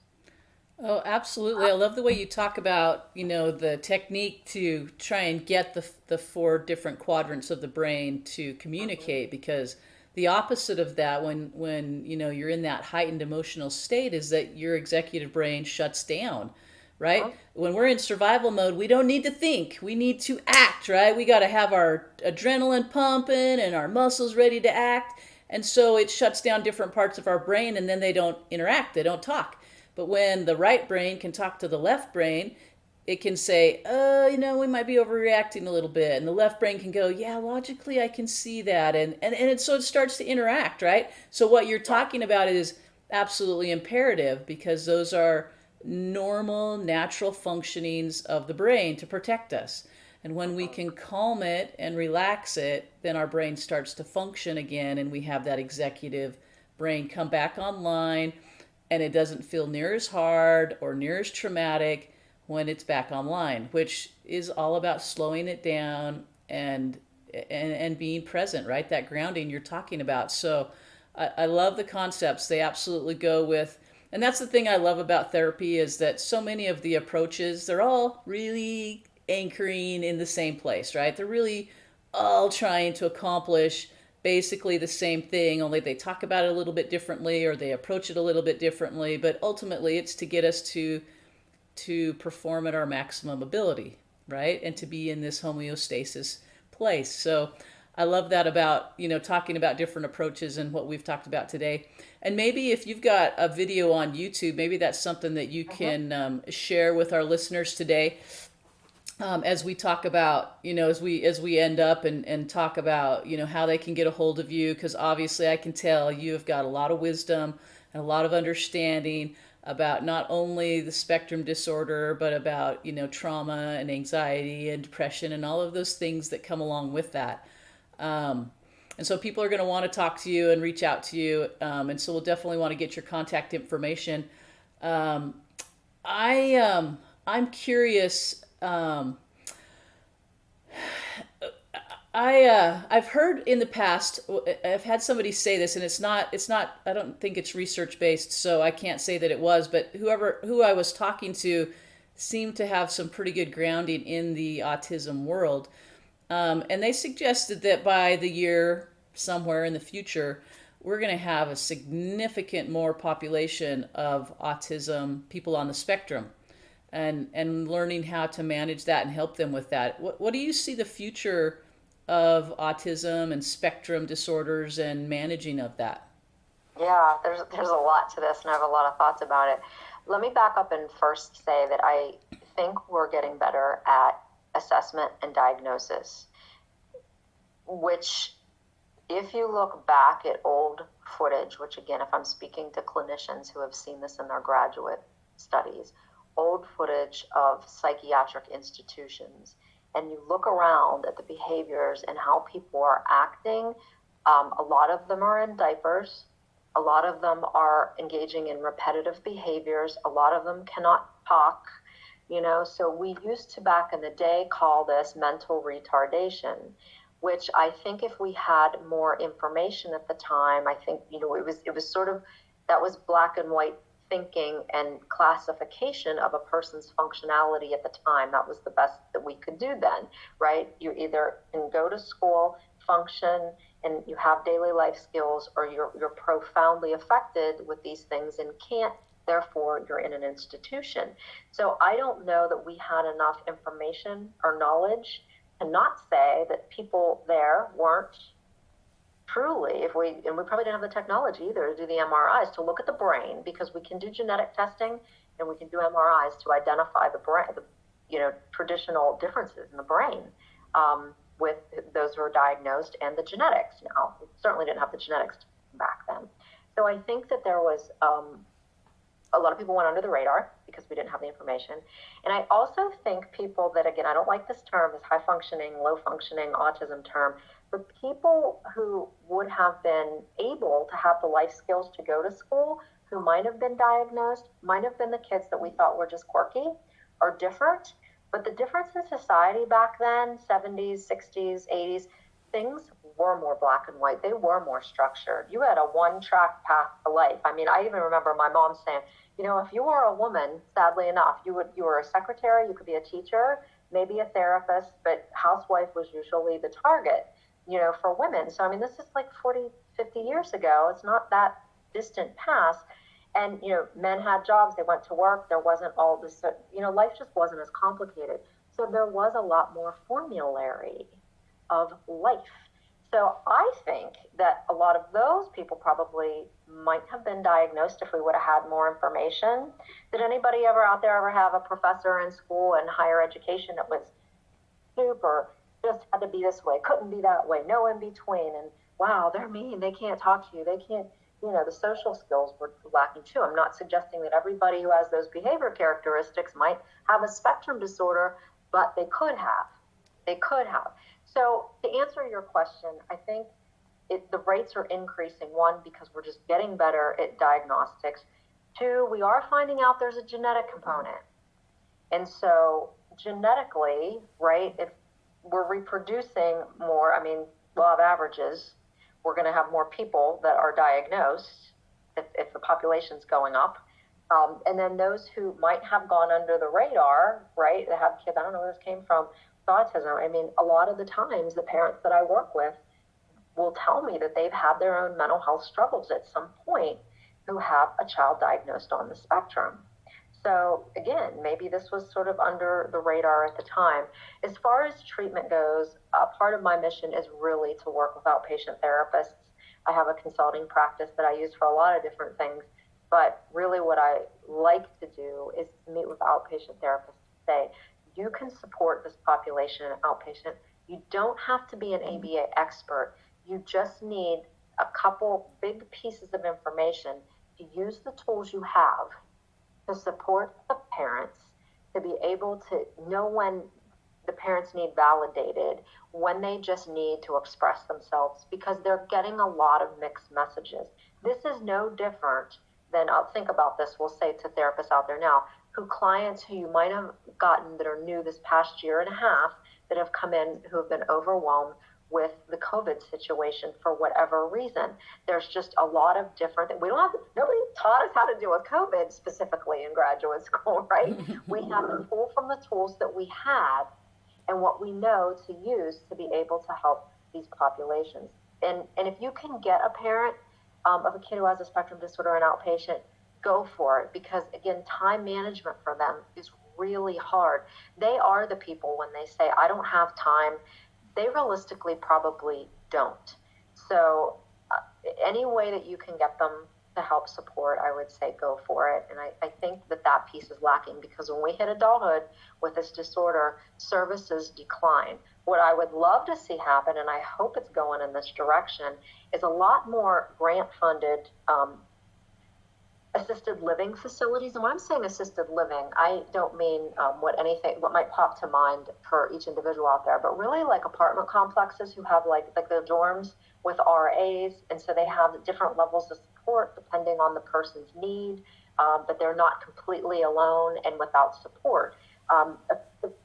Oh, absolutely. I love the way you talk about, the technique to try and get the four different quadrants of the brain to communicate, because the opposite of that, when you're in that heightened emotional state, is that your executive brain shuts down, right? When we're in survival mode, we don't need to think. We need to act, right? We got to have our adrenaline pumping and our muscles ready to act. And so it shuts down different parts of our brain, and then they don't interact, they don't talk. But when the right brain can talk to the left brain, it can say, we might be overreacting a little bit. And the left brain can go, yeah, logically I can see that. So it starts to interact, right? So what you're talking about is absolutely imperative, because those are normal, natural functionings of the brain to protect us. And when we can calm it and relax it, then our brain starts to function again, and we have that executive brain come back online, and it doesn't feel near as hard or near as traumatic when it's back online, which is all about slowing it down and being present, right? That grounding you're talking about. So I love the concepts. They absolutely go with, and that's the thing I love about therapy, is that so many of the approaches, they're all really anchoring in the same place, right? They're really all trying to accomplish basically the same thing, only they talk about it a little bit differently, or they approach it a little bit differently. But ultimately, it's to get us to perform at our maximum ability, right? And to be in this homeostasis place. So I love that about, talking about different approaches and what we've talked about today. And maybe if you've got a video on YouTube, maybe that's something that you can share with our listeners today. As we talk about, as we end up and talk about, how they can get a hold of you, because obviously I can tell you have got a lot of wisdom and a lot of understanding about not only the spectrum disorder, but about, trauma and anxiety and depression and all of those things that come along with that. And so people are going to want to talk to you and reach out to you. And so we'll definitely want to get your contact information. I'm curious. I've heard in the past, I've had somebody say this, and it's not, I don't think it's research based, so I can't say that it was, but who I was talking to seemed to have some pretty good grounding in the autism world. And they suggested that by the year, somewhere in the future, we're going to have a significant more population of autism people on the spectrum, and learning how to manage that and help them with that. What do you see the future of autism and spectrum disorders and managing of that? Yeah, there's a lot to this, and I have a lot of thoughts about it. Let me back up and first say that I think we're getting better at assessment and diagnosis, which, if you look back at old footage, which again, if I'm speaking to clinicians who have seen this in their graduate studies, old footage of psychiatric institutions, and you look around at the behaviors and how people are acting, a lot of them are in diapers. A lot of them are engaging in repetitive behaviors. A lot of them cannot talk, so we used to, back in the day, call this mental retardation, which I think if we had more information at the time, I think, it was sort of, that was black and white thinking and classification of a person's functionality at the time. That was the best that we could do then, right? You either can go to school, function, and you have daily life skills, or you're profoundly affected with these things and can't, therefore you're in an institution. So I don't know that we had enough information or knowledge to not say that people there weren't truly, and we probably didn't have the technology either to do the MRIs to look at the brain, because we can do genetic testing and we can do MRIs to identify the brain, traditional differences in the brain with those who are diagnosed, and the genetics. Now, we certainly didn't have the genetics back then. So I think that there was a lot of people went under the radar because we didn't have the information. And I also think people that, again, I don't like this term, this high functioning, low functioning autism term, but people who would have been able to have the life skills to go to school, who might have been diagnosed, might have been the kids that we thought were just quirky or different. But the difference in society back then, 70s, 60s, 80s, things were more black and white. They were more structured. You had a one-track path to life. I mean, I even remember my mom saying, if you were a woman, sadly enough, you were a secretary, you could be a teacher, maybe a therapist, but housewife was usually the target, for women. So, I mean, this is like 40, 50 years ago. It's not that distant past. And, men had jobs, they went to work. There wasn't all this, life just wasn't as complicated. So there was a lot more formulary of life. So I think that a lot of those people probably might have been diagnosed if we would have had more information. Did anybody out there ever have a professor in school and higher education that was super, just had to be this way, couldn't be that way, no in between, and wow, they're mean, they can't talk to you, they can't, the social skills were lacking too. I'm not suggesting that everybody who has those behavior characteristics might have a spectrum disorder, but they could have. So to answer your question, I think the rates are increasing. One, because we're just getting better at diagnostics. Two, we are finding out there's a genetic component. And so genetically, right, if we're reproducing more, I mean, law of averages, we're going to have more people that are diagnosed if the population's going up. And then those who might have gone under the radar, right, that have kids, I don't know where this came from, autism. I mean, a lot of the times the parents that I work with will tell me that they've had their own mental health struggles at some point who have a child diagnosed on the spectrum. So again, maybe this was sort of under the radar at the time. As far as treatment goes, part of my mission is really to work with outpatient therapists. I have a consulting practice that I use for a lot of different things, but really what I like to do is meet with outpatient therapists to say, you can support this population outpatient. You don't have to be an ABA expert. You just need a couple big pieces of information to use the tools you have to support the parents, to be able to know when the parents need validated, when they just need to express themselves, because they're getting a lot of mixed messages. This is no different than, I'll think about this, we'll say to therapists out there now, clients who you might have gotten that are new this past year and a half that have come in who have been overwhelmed with the COVID situation for whatever reason. There's just a lot of different, nobody taught us how to deal with COVID specifically in graduate school, right? We have to pull from the tools that we have and what we know to use to be able to help these populations. And if you can get a parent of a kid who has a spectrum disorder, an outpatient, go for it, because again, time management for them is really hard. They are the people, when they say, I don't have time, they realistically probably don't. So any way that you can get them to help support, I would say go for it. And I think that piece is lacking, because when we hit adulthood with this disorder, services decline. What I would love to see happen, and I hope it's going in this direction, is a lot more grant-funded assisted living facilities. And when I'm saying assisted living, I don't mean what might pop to mind for each individual out there, but really like apartment complexes who have like the dorms with RAs, and so they have different levels of support depending on the person's need, but they're not completely alone and without support.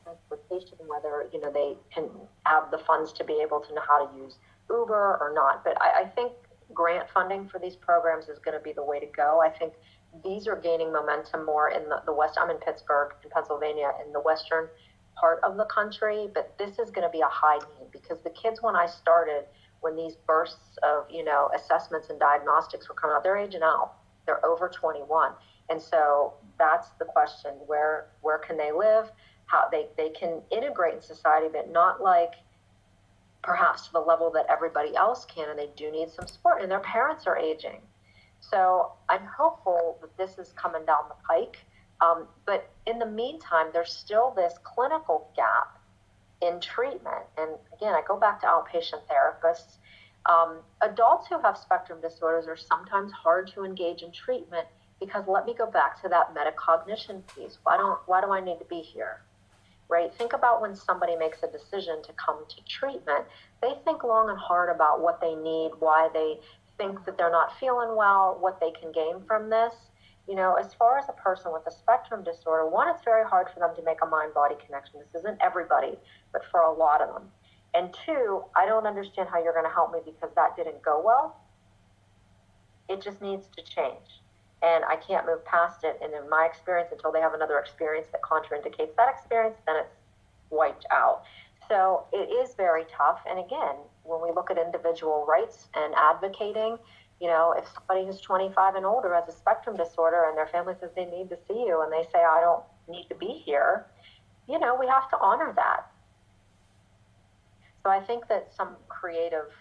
Transportation, whether they can have the funds to be able to know how to use Uber or not. But I think grant funding for these programs is going to be the way to go. I think these are gaining momentum more in the West. I'm in Pittsburgh, in Pennsylvania, in the western part of the country, but this is going to be a high need because the kids, when I started, when these bursts of, assessments and diagnostics were coming out, they're aging out. They're over 21. And so that's the question, where can they live? How they can integrate in society, but not like perhaps to the level that everybody else can, and they do need some support, and their parents are aging. So I'm hopeful that this is coming down the pike. But in the meantime, there's still this clinical gap in treatment. And again, I go back to outpatient therapists. Adults who have spectrum disorders are sometimes hard to engage in treatment because let me go back to that metacognition piece. Why do I need to be here? Right? Think about when somebody makes a decision to come to treatment, they think long and hard about what they need, why they think that they're not feeling well, what they can gain from this. As far as a person with a spectrum disorder, one, it's very hard for them to make a mind-body connection. This isn't everybody, but for a lot of them. And two, I don't understand how you're going to help me because that didn't go well. It just needs to change. And I can't move past it. And in my experience, until they have another experience that contraindicates that experience, then it's wiped out. So it is very tough. And again, when we look at individual rights and advocating, if somebody who's 25 and older has a spectrum disorder and their family says they need to see you and they say, I don't need to be here, we have to honor that. So I think that some creative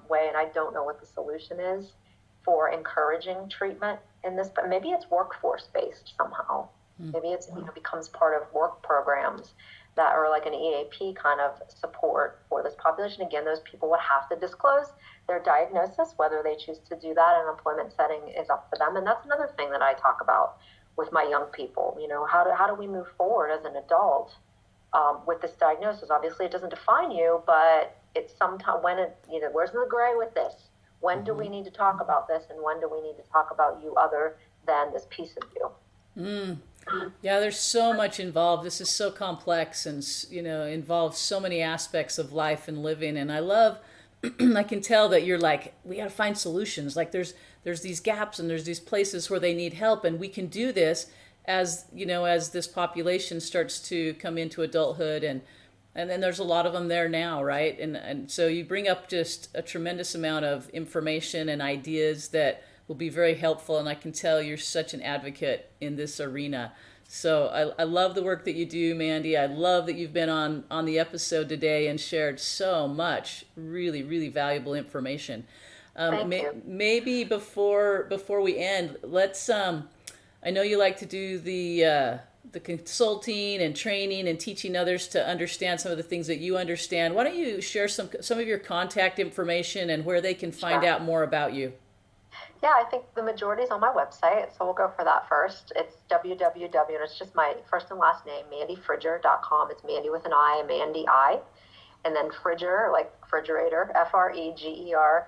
way, and I don't know what the solution is for encouraging treatment in this, but maybe it's workforce based somehow. Maybe it's becomes part of work programs that are like an EAP kind of support for this population. Again, those people would have to disclose their diagnosis. Whether they choose to do that in an employment setting is up to them. And that's another thing that I talk about with my young people. How do we move forward as an adult with this diagnosis? Obviously, it doesn't define you, but it's sometimes where's the gray with this? When do we need to talk about this, and when do we need to talk about you other than this piece of you? Yeah, there's so much involved. This is so complex and, involves so many aspects of life and living. And I love, I can tell that you're like, we got to find solutions. Like there's these gaps and there's these places where they need help. And we can do this as this population starts to come into adulthood. And then there's a lot of them there now, right? And so you bring up just a tremendous amount of information and ideas that will be very helpful, and I can tell you're such an advocate in this arena. So I love the work that you do, Mandi. I love that you've been on the episode today and shared so much really, really valuable information. Thank you. Maybe before we end, let's. I know you like to do the consulting and training and teaching others to understand some of the things that you understand. Why don't you share some of your contact information and where they can find out more about you? Yeah, I think the majority is on my website, so we'll go for that first. It's www, and it's just my first and last name, mandifreger.com. It's Mandi with an I, Mandi I, and then Freger, like refrigerator, FREGER.com.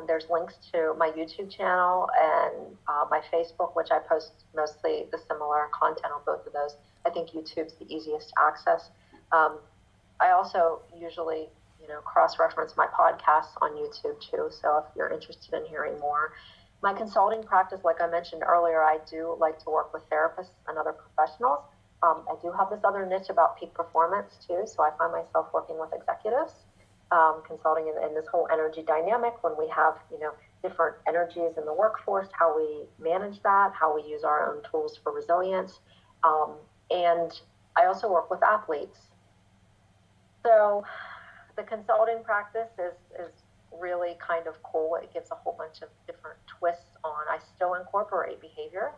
There's links to my YouTube channel and my Facebook, which I post mostly the similar content on both of those. I think YouTube's the easiest to access. I also usually cross-reference my podcasts on YouTube too. So if you're interested in hearing more, my consulting practice, like I mentioned earlier, I do like to work with therapists and other professionals. I do have this other niche about peak performance too. So I find myself working with executives, consulting in this whole energy dynamic when we have, different energies in the workforce, how we manage that, how we use our own tools for resilience. And I also work with athletes. So the consulting practice is really kind of cool. It gives a whole bunch of different twists on. I still incorporate behavior,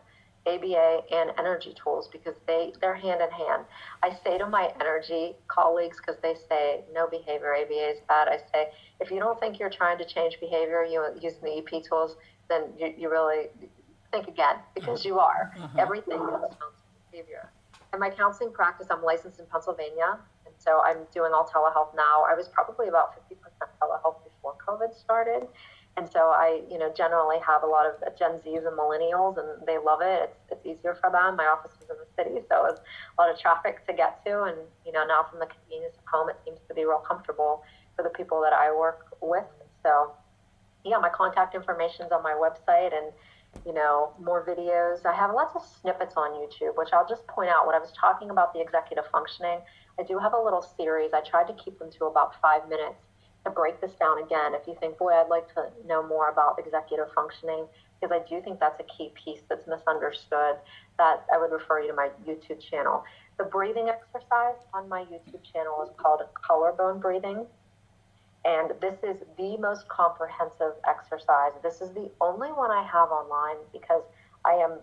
ABA, and energy tools because they're hand in hand. I say to my energy colleagues, because they say no behavior, ABA is bad, I say, if you don't think you're trying to change behavior using the EP tools, then you really think again, because you are. Everything comes down to behavior. In my counseling practice, I'm licensed in Pennsylvania. So I'm doing all telehealth now. I was probably about 50% telehealth before COVID started. And so I, generally have a lot of Gen Zs and millennials, and they love it. It's easier for them. My office is in the city, so it's a lot of traffic to get to. And, now from the convenience of home, it seems to be real comfortable for the people that I work with. So, yeah, my contact information's on my website. And more videos. I have lots of snippets on YouTube, which I'll just point out. When I was talking about the executive functioning, I do have a little series. I tried to keep them to about 5 minutes to break this down again. If you think, boy, I'd like to know more about executive functioning, because I do think that's a key piece that's misunderstood, that I would refer you to my YouTube channel. The breathing exercise on my YouTube channel is called collarbone breathing. And this is the most comprehensive exercise. This is the only one I have online because I am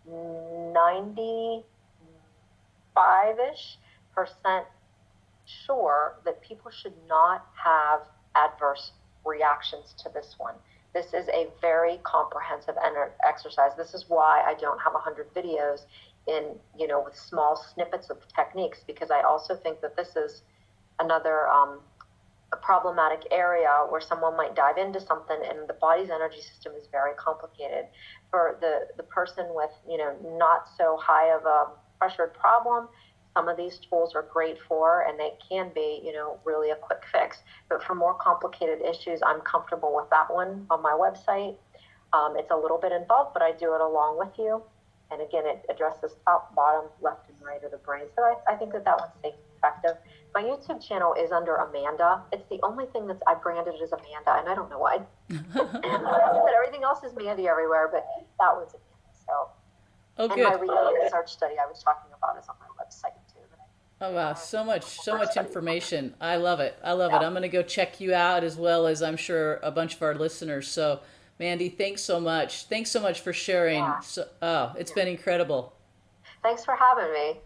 95-ish% sure that people should not have adverse reactions to this one. This is a very comprehensive exercise. This is why I don't have 100 videos with small snippets of techniques, because I also think that this is another a problematic area where someone might dive into something and the body's energy system is very complicated. For the person with, not so high of a pressured problem, some of these tools are great for, and they can be, really a quick fix. But for more complicated issues, I'm comfortable with that one on my website. It's a little bit involved, but I do it along with you. And again, it addresses top, bottom, left, and right of the brain. So I think that one's safe and effective. My YouTube channel is under Amanda. It's the only thing that I branded as Amanda, and I don't know why. But everything else is Mandy everywhere, but that one's Amanda. So, Oh, and good. my research study I was talking about is on my website too. Oh, wow. So much information. I love it. I love it. I'm going to go check you out, as well as I'm sure a bunch of our listeners. So, Mandi, thanks so much. Thanks so much for sharing. Yeah. So, it's been incredible. Thanks for having me.